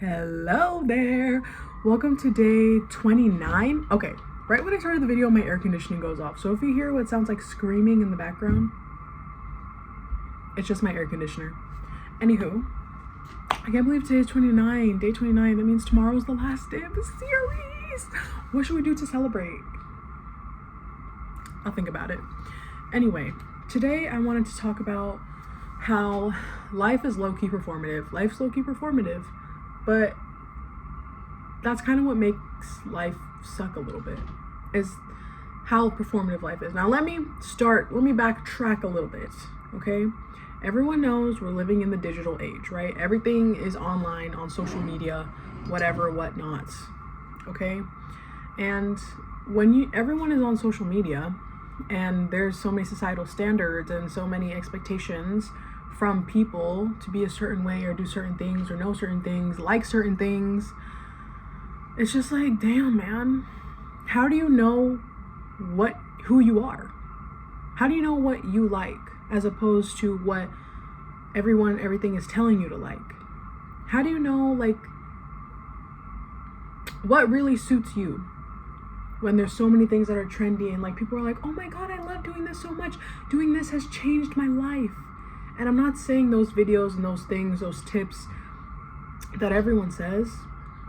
Hello there. Welcome to day 29. Okay, right when I started the video, my air conditioning goes off. So if you hear what sounds like screaming in the background, it's just my air conditioner. Anywho, I can't believe today's 29, day 29. That means tomorrow's the last day of the series. What should we do to celebrate? I'll think about it. Anyway, today I wanted to talk about how life is low-key performative. Life's low-key performative, but that's kind of what makes life suck a little bit, is how performative life is. Now let me backtrack a little bit, okay? Everyone knows we're living in the digital age, right? Everything is online, on social media, whatever, whatnot, okay? And when everyone is on social media, and there's so many societal standards and so many expectations from people to be a certain way or do certain things or know certain things, like certain things, it's just like, damn, man, how do you know who you are? How do you know what you like as opposed to what everything is telling you to like? How do you know, like, what really suits you? When there's so many things that are trendy and like people are like, oh my god, I love doing this so much. Doing this has changed my life. And I'm not saying those videos and those things, those tips that everyone says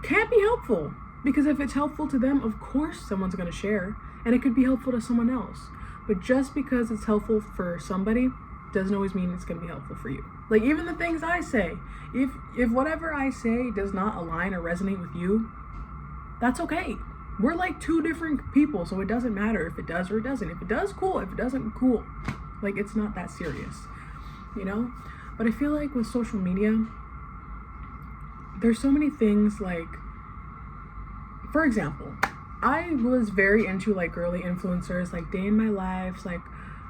can't be helpful. Because if it's helpful to them, of course someone's gonna share. And it could be helpful to someone else. But just because it's helpful for somebody doesn't always mean it's gonna be helpful for you. Like even the things I say, if whatever I say does not align or resonate with you, that's okay. We're like two different people, so it doesn't matter if it does or it doesn't. If it does, cool. If it doesn't, cool. Like, it's not that serious, you know? But I feel like with social media, there's so many things like, for example, I was very into like girly influencers, like day in my lives, like,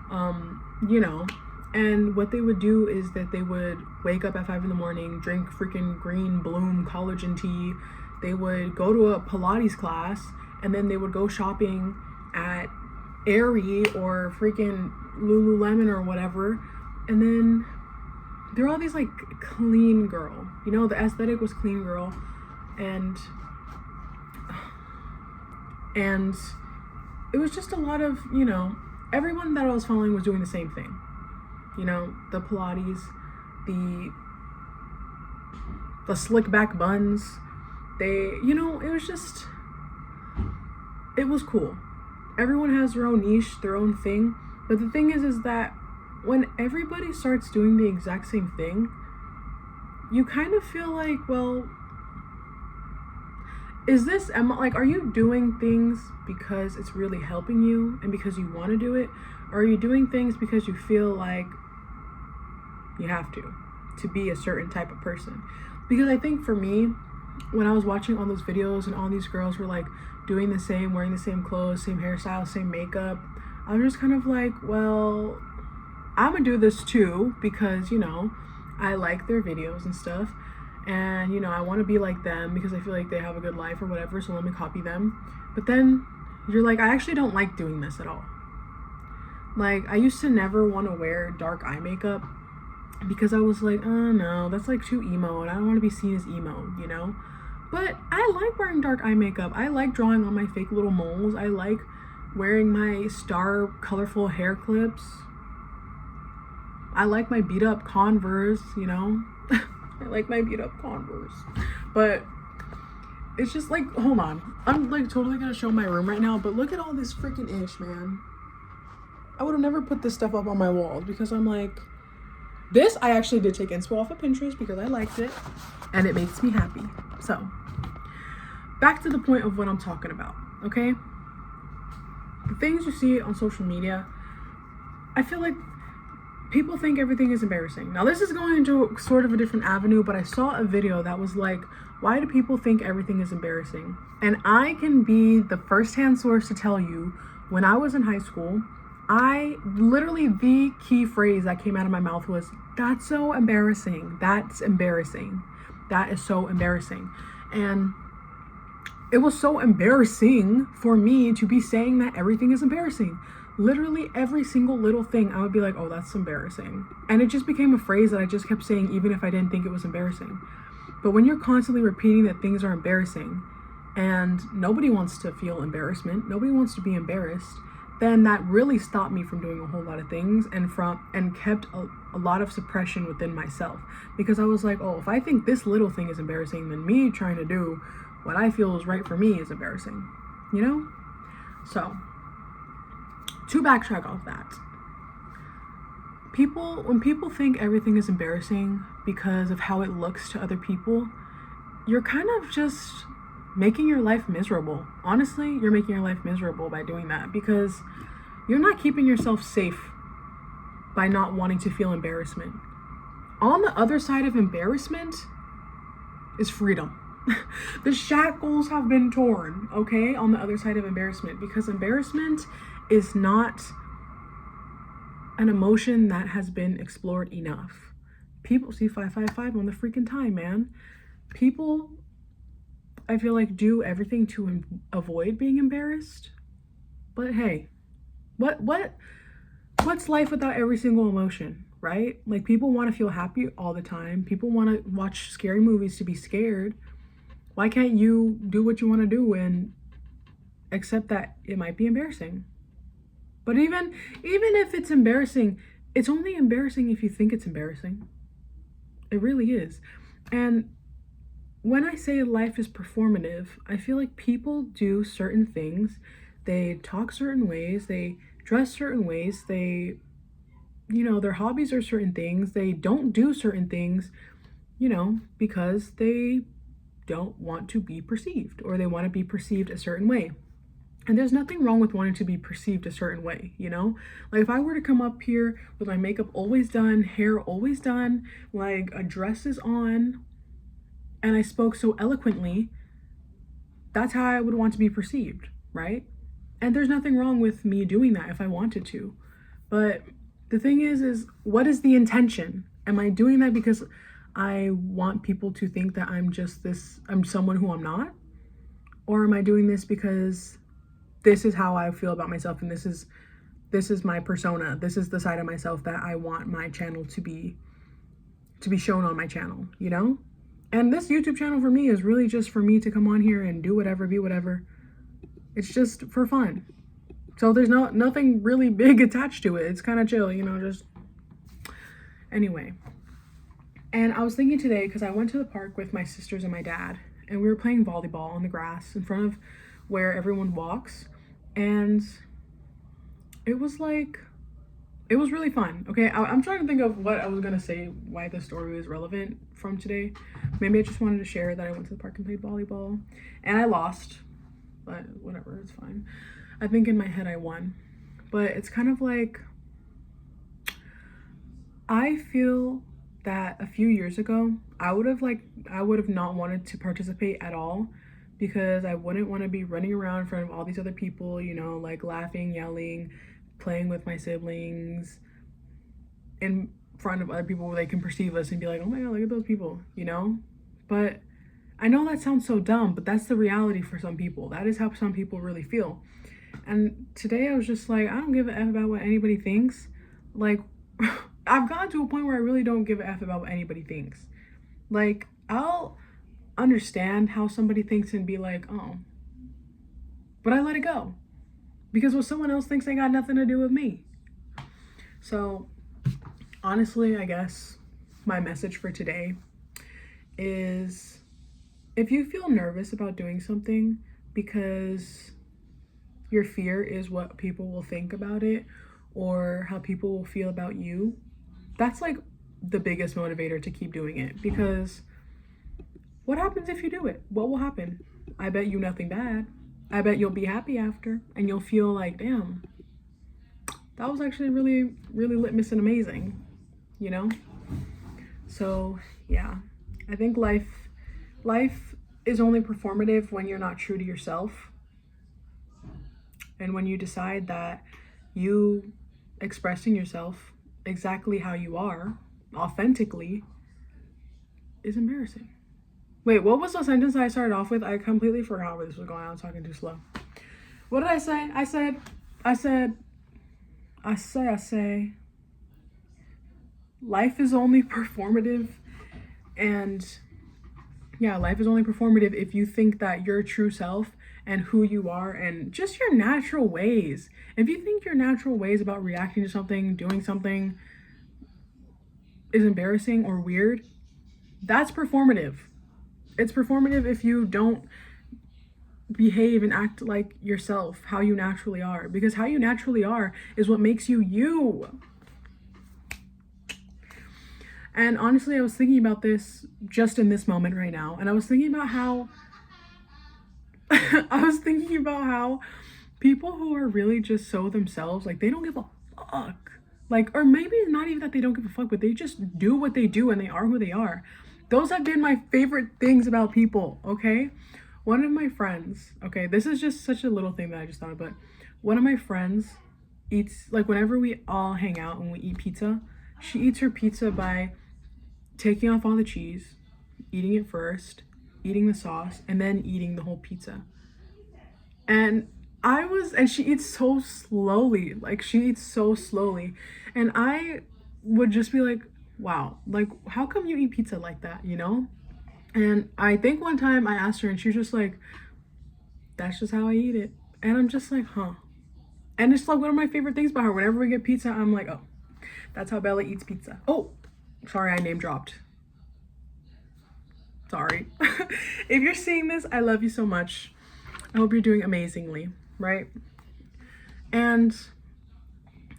you know, and what they would do is that they would wake up at 5 a.m, drink freaking green bloom collagen tea. They would go to a Pilates class, and then they would go shopping at Aerie or freaking Lululemon or whatever. And then there are all these like clean girl, you know, the aesthetic was clean girl. And it was just a lot of, you know, everyone that I was following was doing the same thing. You know, the Pilates, the slick back buns, you know, it was cool. Everyone has their own niche, their own thing. But the thing is that when everybody starts doing the exact same thing, you kind of feel like, well, are you doing things because it's really helping you and because you want to do it? Or are you doing things because you feel like you have to be a certain type of person? Because I think for me, when I was watching all those videos and all these girls were like doing the same, wearing the same clothes, same hairstyle, same makeup, I was just kind of like, well, I'm gonna do this too because, you know, I like their videos and stuff, and, you know, I want to be like them because I feel like they have a good life or whatever, so let me copy them. But then you're like, I actually don't like doing this at all. Like, I used to never want to wear dark eye makeup because I was like, oh no, that's like too emo and I don't want to be seen as emo, you know? But I like wearing dark eye makeup. I like drawing on my fake little moles. I like wearing my star colorful hair clips. I like my beat up Converse, you know? I like my beat up Converse. But it's just like, hold on. I'm like totally gonna show my room right now, but look at all this freaking ish, man. I would have never put this stuff up on my walls because I'm like, this I actually did take inspo off of Pinterest because I liked it and it makes me happy. So back to the point of what I'm talking about, okay? The things you see on social media, I feel like people think everything is embarrassing. Now this is going into sort of a different avenue, but I saw a video that was like, why do people think everything is embarrassing? And I can be the first-hand source to tell you, when I was in high school, the key phrase that came out of my mouth was, that's so embarrassing. That's embarrassing. That is so embarrassing. And it was so embarrassing for me to be saying that everything is embarrassing. Literally every single little thing, I would be like, oh, that's embarrassing. And it just became a phrase that I just kept saying even if I didn't think it was embarrassing. But when you're constantly repeating that things are embarrassing, and nobody wants to feel embarrassment, nobody wants to be embarrassed, then that really stopped me from doing a whole lot of things and kept a lot of suppression within myself, because I was like, oh, if I think this little thing is embarrassing, then me trying to do what I feel is right for me is embarrassing, you know? So, to backtrack off that, when people think everything is embarrassing because of how it looks to other people, you're kind of just making your life miserable. Honestly, you're making your life miserable by doing that, because you're not keeping yourself safe by not wanting to feel embarrassment. On the other side of embarrassment is freedom. The shackles have been torn, okay, on the other side of embarrassment, because embarrassment is not an emotion that has been explored enough. People, see, 555 on the freaking time, man. People, I feel like, do everything to avoid being embarrassed. But hey, what's life without every single emotion, right? Like, people want to feel happy all the time. People want to watch scary movies to be scared. Why can't you do what you want to do and accept that it might be embarrassing? But even if it's embarrassing, it's only embarrassing if you think it's embarrassing. It really is. And when I say life is performative, I feel like people do certain things. They talk certain ways, they dress certain ways, they, their hobbies are certain things. They don't do certain things, because they don't want to be perceived, or they want to be perceived a certain way. And there's nothing wrong with wanting to be perceived a certain way, Like, if I were to come up here with my makeup always done, hair always done, like a dress is on, and I spoke so eloquently, that's how I would want to be perceived, right? And there's nothing wrong with me doing that if I wanted to. But the thing is what is the intention? Am I doing that because I want people to think that I'm someone who I'm not? Or am I doing this because this is how I feel about myself, and this is my persona. This is the side of myself that I want my channel to be shown on my channel, And this YouTube channel for me is really just for me to come on here and do whatever, be whatever. It's just for fun. So there's nothing really big attached to it. It's kind of chill, just anyway. And I was thinking today, because I went to the park with my sisters and my dad, and we were playing volleyball on the grass in front of where everyone walks, and it was really fun. Okay, I'm trying to think of what I was gonna say, why this story was relevant from today. Maybe I just wanted to share that I went to the park and played volleyball, and I lost, but whatever, it's fine. I think in my head I won, but it's kind of like, I feel that a few years ago, I would have not wanted to participate at all, because I wouldn't want to be running around in front of all these other people, like laughing, yelling, playing with my siblings in front of other people where they can perceive us and be like, oh my God, look at those people, But I know that sounds so dumb, but that's the reality for some people. That is how some people really feel. And today I was just like, I don't give a F about what anybody thinks. Like, I've gotten to a point where I really don't give a F about what anybody thinks. Like, I'll understand how somebody thinks and be like, oh, but I let it go, because what someone else thinks ain't got nothing to do with me. So honestly, I guess my message for today is, if you feel nervous about doing something because your fear is what people will think about it or how people will feel about you, that's like the biggest motivator to keep doing it. Because what happens if you do it? What will happen? I bet you nothing bad. I bet you'll be happy after, and you'll feel like, damn, that was actually really, really litmus and amazing, So yeah, I think life is only performative when you're not true to yourself, and when you decide that you expressing yourself exactly how you are, authentically, is embarrassing. Wait, what was the sentence I started off with? I completely forgot where this was going. I was talking too slow. What did I say? I say, life is only performative, and Yeah, life is only performative if you think that your true self and who you are and just your natural ways. If you think your natural ways about reacting to something, doing something is embarrassing or weird, that's performative. It's performative if you don't behave and act like yourself, how you naturally are. Because how you naturally are is what makes you you. And honestly, I was thinking about this just in this moment right now. And I was thinking about how people who are really just so themselves, like they don't give a fuck. Like, or maybe not even that they don't give a fuck, but they just do what they do and they are who they are. Those have been my favorite things about people, okay? One of my friends, okay, this is just such a little thing that I just thought of, but one of my friends eats, like whenever we all hang out and we eat pizza, she eats her pizza by taking off all the cheese, eating it first, eating the sauce, and then eating the whole pizza. And she eats so slowly, like she eats so slowly. And I would just be like, wow, like, how come you eat pizza like that, you know? And I think one time I asked her and she was just like, that's just how I eat it. And I'm just like, huh. And it's like one of my favorite things about her. Whenever we get pizza, I'm like, oh, that's how Bella eats pizza. Oh, sorry, I name dropped. Sorry. If you're seeing this, I love you so much. I hope you're doing amazingly, right? And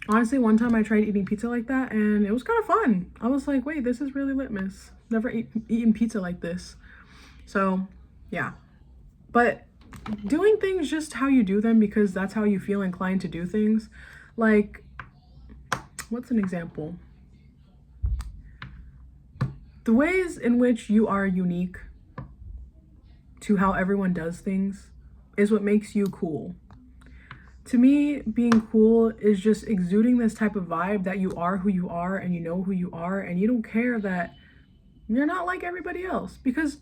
honestly, one time I tried eating pizza like that and it was kind of fun. I was like, wait, this is really litmus. Never eaten pizza like this. So, yeah. But doing things just how you do them because that's how you feel inclined to do things. Like, what's an example? The ways in which you are unique to how everyone does things is what makes you cool. To me, being cool is just exuding this type of vibe that you are who you are and you know who you are and you don't care that you're not like everybody else. Because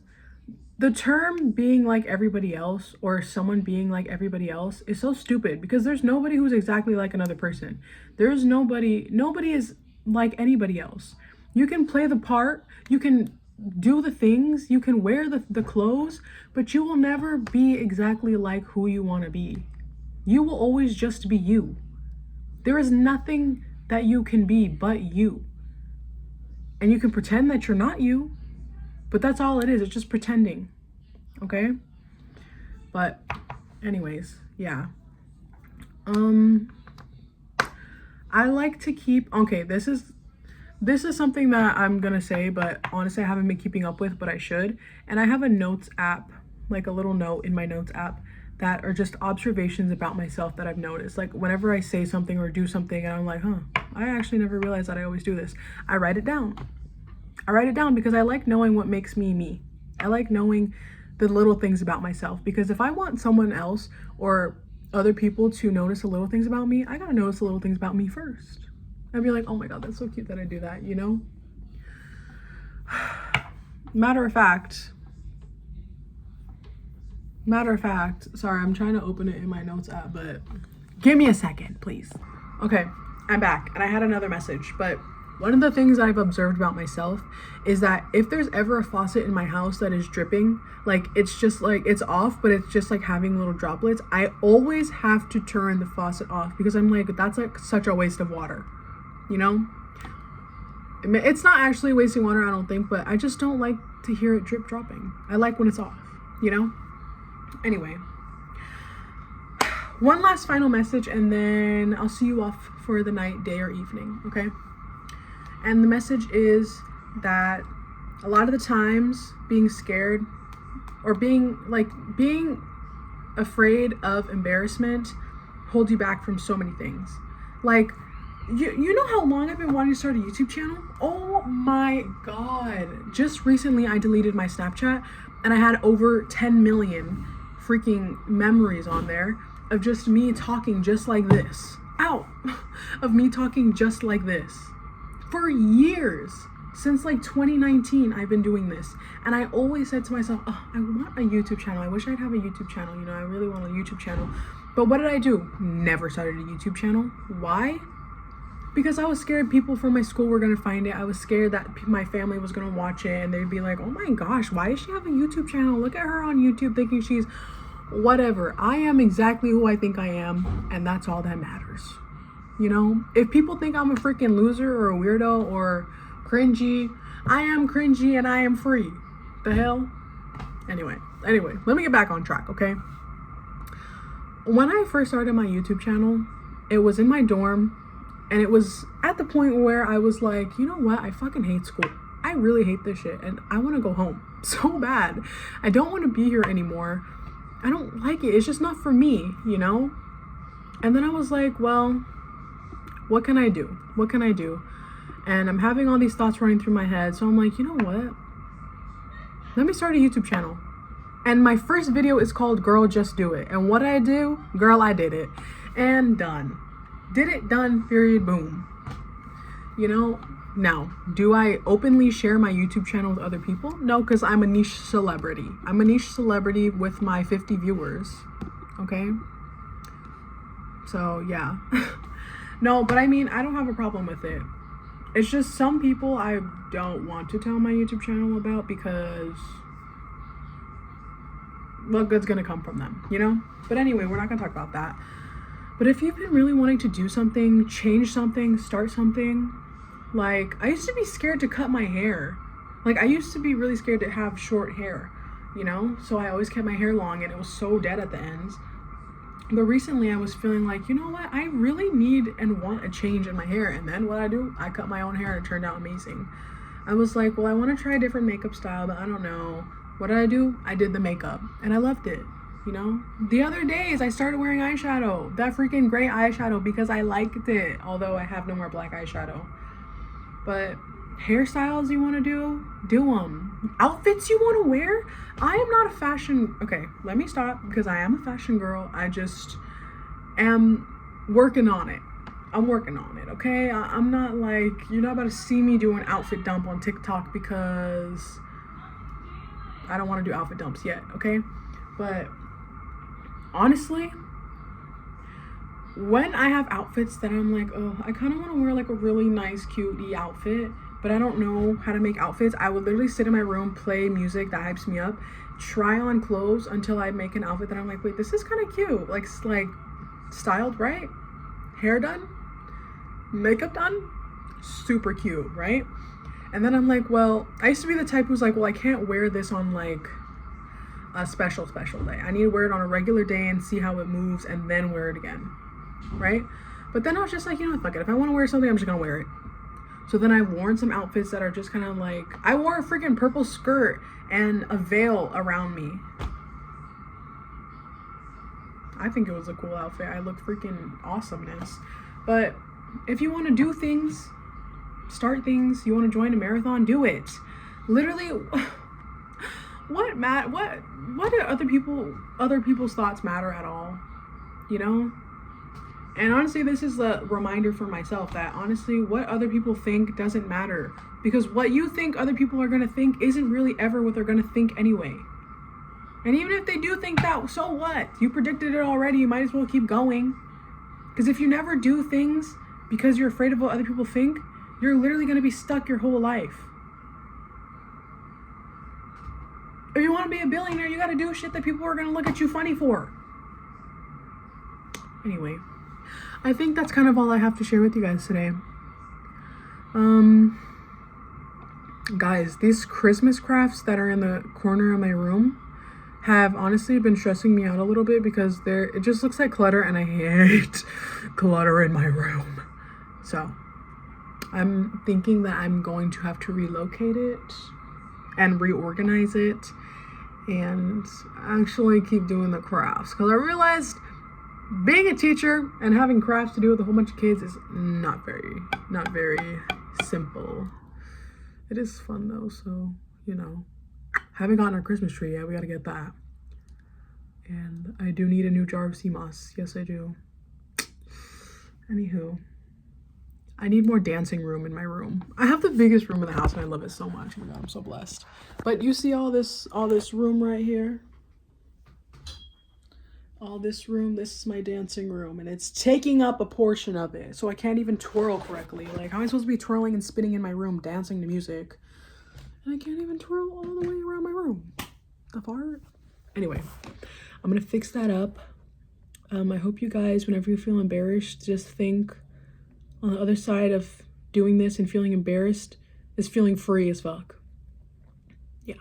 the term being like everybody else or someone being like everybody else is so stupid because there's nobody who's exactly like another person. There's nobody is like anybody else. You can play the part, you can do the things, you can wear the clothes, but you will never be exactly like who you want to be. You will always just be you. There is nothing that you can be but you. And you can pretend that you're not you, but that's all it is. It's just pretending. Okay? But anyways, yeah. I like to keep, okay, this is something that I'm gonna say, but honestly I haven't been keeping up with, but I should. And I have a notes app, like a little note in my notes app that are just observations about myself that I've noticed. Like whenever I say something or do something and I'm like, huh, I actually never realized that I always do this. I write it down. I write it down because I like knowing what makes me me. I like knowing the little things about myself because if I want someone else or other people to notice the little things about me, I gotta notice the little things about me first. I'd be like, oh my God, that's so cute that I do that, you know? Matter of fact, sorry, I'm trying to open it in my notes app, but give me a second, please. Okay, I'm back and I had another message, but one of the things I've observed about myself is that if there's ever a faucet in my house that is dripping, like it's just like it's off, but it's just like having little droplets, I always have to turn the faucet off because I'm like, that's like such a waste of water, you know? It's not actually wasting water, I don't think, but I just don't like to hear it drip dropping. I like when it's off, you know? Anyway, one last final message and then I'll see you off for the night, day, or evening, okay? And the message is that a lot of the times being scared or being afraid of embarrassment holds you back from so many things. Like, you know how long I've been wanting to start a YouTube channel? Oh my God. Just recently I deleted my Snapchat and I had over 10 million freaking memories on there of just me talking just like this. Ow! Of me talking just like this. For years. Since like 2019, I've been doing this. And I always said to myself, oh, I want a YouTube channel. I wish I'd have a YouTube channel. You know, I really want a YouTube channel. But what did I do? Never started a YouTube channel. Why? because I was scared people from my school were gonna find it. I was scared that my family was gonna watch it and they'd be like, oh my gosh, why does she have a YouTube channel? Look at her on YouTube thinking she's whatever. I am exactly who I think I am, and that's all that matters. You know, if people think I'm a freaking loser or a weirdo or cringy, I am cringy and I am free. The hell? Anyway, let me get back on track, okay? When I first started my YouTube channel, it was in my dorm, and it was at the point where I was like, you know what? I fucking hate school. I really hate this shit, and I want to go home so bad. I don't want to be here anymore. I don't like it. It's just not for me, you know? And then I was like, well, what can I do? What can I do? And I'm having all these thoughts running through my head. So I'm like, you know what? Let me start a YouTube channel. And my first video is called Girl Just Do It. And what I do? Girl, I did it. And done. Did it, done, period, boom. You know? Now, do I openly share my YouTube channel with other people? No, because I'm a niche celebrity. I'm a niche celebrity with my 50 viewers. Okay? So, yeah. No, but I mean, I don't have a problem with it. It's just some people I don't want to tell my YouTube channel about because what good's gonna come from them, you know? But anyway, we're not gonna talk about that. But if you've been really wanting to do something, change something, start something, like, I used to be scared to cut my hair. Like, I used to be really scared to have short hair, you know? So I always kept my hair long and it was so dead at the ends. But recently I was feeling like, you know what? I really need and want a change in my hair. And then what I do? I cut my own hair and it turned out amazing. I was like, well, I want to try a different makeup style, but I don't know. What did I do? I did the makeup and I loved it, you know? The other days I started wearing eyeshadow, that freaking gray eyeshadow, because I liked it. Although I have no more black eyeshadow. But hairstyles you want to do them. Outfits you want to wear? I am not a fashion, okay, let me stop, because I am a fashion girl. I just am working on it. I'm working on it, okay? I'm not like, you're not about to see me do an outfit dump on TikTok because I don't want to do outfit dumps yet, okay? But honestly, when I have outfits that I'm like, oh, I kind of want to wear like a really nice, cutie outfit, but I don't know how to make outfits, I would literally sit in my room, play music that hypes me up, try on clothes until I make an outfit that I'm like, wait, this is kind of cute. Like styled right, hair done, makeup done, super cute, right? And then I'm like, well, I used to be the type who's like, well, I can't wear this on like a special day. I need to wear it on a regular day and see how it moves and then wear it again, right? But then I was just like, you know, fuck it. If I want to wear something, I'm just gonna wear it. So then I've worn some outfits that are just kind of like, I wore a freaking purple skirt and a veil around me. I think it was a cool outfit. I look freaking awesomeness. But if you want to do things, start things, you want to join a marathon, do it. Literally, what do other people's thoughts matter at all? You know? And honestly, this is a reminder for myself that honestly, what other people think doesn't matter. Because what you think other people are going to think isn't really ever what they're going to think anyway. And even if they do think that, so what? You predicted it already. You might as well keep going. Because if you never do things because you're afraid of what other people think, you're literally going to be stuck your whole life. If you want to be a billionaire, you got to do shit that people are going to look at you funny for. Anyway, I think that's kind of all I have to share with you guys today. Guys, these Christmas crafts that are in the corner of my room have honestly been stressing me out a little bit because it just looks like clutter and I hate clutter in my room. So I'm thinking that I'm going to have to relocate it and reorganize it and actually keep doing the crafts, because I realized being a teacher and having crafts to do with a whole bunch of kids is not very simple. It is fun though, so you know, haven't gotten our Christmas tree yet. We gotta get that. And I do need a new jar of sea moss. Yes, I do. Anywho, I need more dancing room in my room. I have the biggest room in the house and I love it so much. Oh my God, I'm so blessed. But you see all this room right here? all this room, this is my dancing room, and it's taking up a portion of it. So I can't even twirl correctly. Like, how am I supposed to be twirling and spinning in my room, dancing to music? And I can't even twirl all the way around my room. The fart? Anyway, I'm gonna fix that up. I hope you guys, whenever you feel embarrassed, just think on the other side of doing this and feeling embarrassed is feeling free as fuck. Yeah.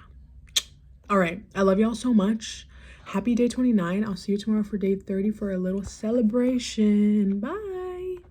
All right. I love y'all so much. Happy day 29. I'll see you tomorrow for day 30 for a little celebration. Bye.